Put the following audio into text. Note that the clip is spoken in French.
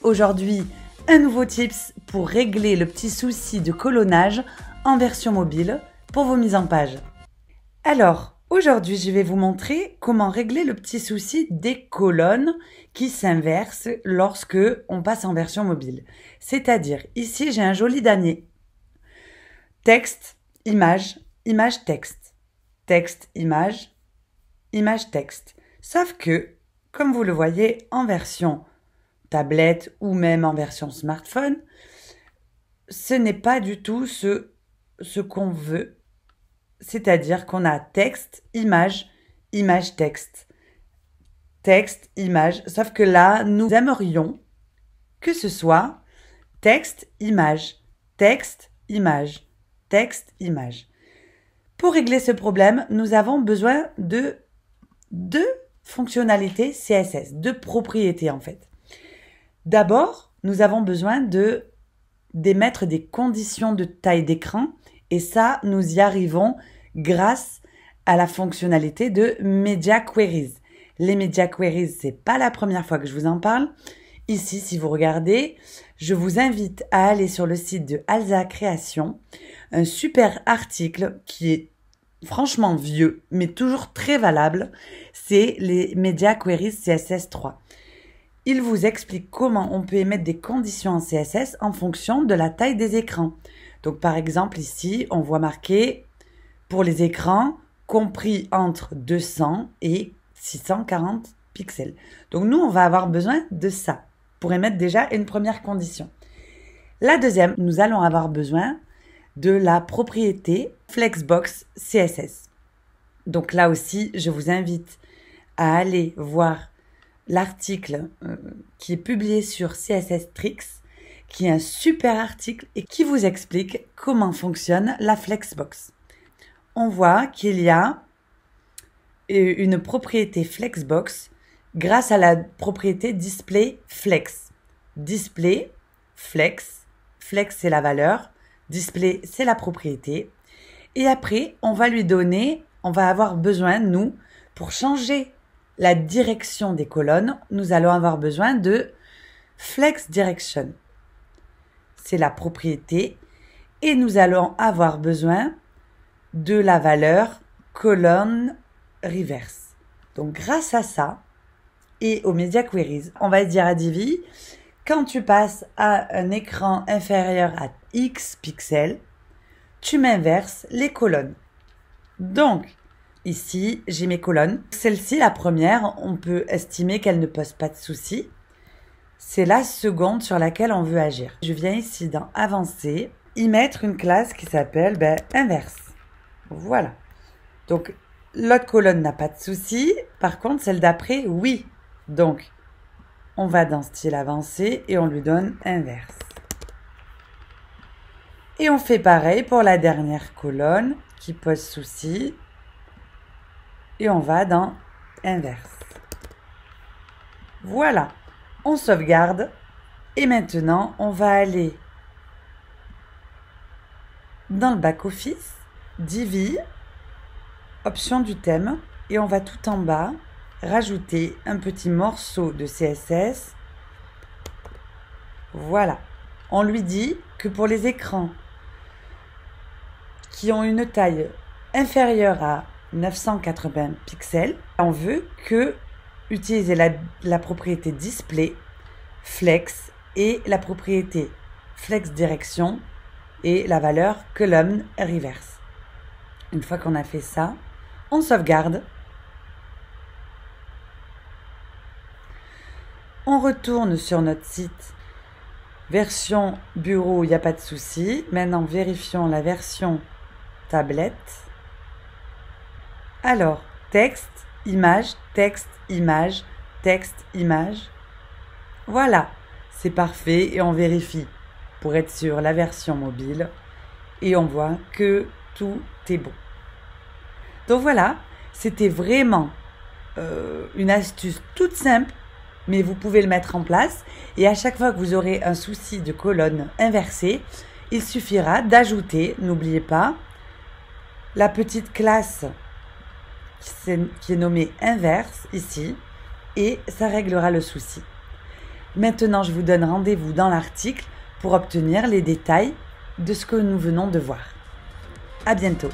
Aujourd'hui, un nouveau tips pour régler le petit souci de colonnage en version mobile pour vos mises en page. Alors, aujourd'hui, je vais vous montrer comment régler le petit souci des colonnes qui s'inversent lorsque on passe en version mobile. C'est-à-dire, ici, j'ai un joli damier. Texte, image, image, texte. Texte, image, image, texte. Sauf que, comme vous le voyez, en version tablette ou même en version smartphone, ce n'est pas du tout ce qu'on veut. C'est-à-dire qu'on a texte, image, image, texte. Texte, image. Sauf que là, nous aimerions que ce soit texte, image, texte, image, texte, image. Pour régler ce problème, nous avons besoin de deux fonctionnalités CSS, deux propriétés en fait. D'abord, nous avons besoin d'émettre des conditions de taille d'écran et ça, nous y arrivons grâce à la fonctionnalité de Media Queries. Les Media Queries, c'est pas la première fois que je vous en parle. Ici, si vous regardez, je vous invite à aller sur le site de Alza Création, un super article qui est franchement vieux, mais toujours très valable, c'est les Media Queries CSS 3. Il vous explique comment on peut émettre des conditions en CSS en fonction de la taille des écrans. Donc par exemple ici, on voit marqué pour les écrans compris entre 200 et 640 pixels. Donc nous, on va avoir besoin de ça pour émettre déjà une première condition. La deuxième, nous allons avoir besoin de la propriété Flexbox CSS. Donc là aussi, je vous invite à aller voir l'article qui est publié sur CSS Tricks, qui est un super article et qui vous explique comment fonctionne la Flexbox. On voit qu'il y a une propriété Flexbox grâce à la propriété Display Flex. Display, Flex, Flex c'est la valeur, Display c'est la propriété. Et après, on va avoir besoin, nous, pour changer la direction des colonnes, nous allons avoir besoin de Flex Direction. C'est la propriété. Et nous allons avoir besoin de la valeur colonne reverse. Donc, grâce à ça et aux Media Queries, on va dire à Divi, quand tu passes à un écran inférieur à X pixels, tu m'inverses les colonnes. Donc, ici, j'ai mes colonnes. Celle-ci, la première, on peut estimer qu'elle ne pose pas de souci. C'est la seconde sur laquelle on veut agir. Je viens ici dans Avancer, y mettre une classe qui s'appelle Inverse. Voilà. Donc, l'autre colonne n'a pas de souci. Par contre, celle d'après, oui. Donc, on va dans Style Avancé et on lui donne Inverse. Et on fait pareil pour la dernière colonne qui pose souci. Et on va dans Inverse. Voilà, on sauvegarde. Et maintenant, on va aller dans le back-office, Divi, option du thème, et on va tout en bas rajouter un petit morceau de CSS. Voilà, on lui dit que pour les écrans qui ont une taille inférieure à 980 pixels, on veut utiliser la propriété Display, Flex et la propriété Flex Direction et la valeur Column Reverse. Une fois qu'on a fait ça, on sauvegarde. On retourne sur notre site. Version bureau, il n'y a pas de souci. Maintenant, vérifions la version tablette. Alors, texte, image, texte, image, texte, image. Voilà, c'est parfait et on vérifie pour être sûr la version mobile et on voit que tout est bon. Donc voilà, c'était vraiment une astuce toute simple, mais vous pouvez le mettre en place et à chaque fois que vous aurez un souci de colonne inversée, il suffira d'ajouter, n'oubliez pas, la petite classe qui est nommée inverse ici et ça réglera le souci. Maintenant, je vous donne rendez-vous dans l'article pour obtenir les détails de ce que nous venons de voir. À bientôt.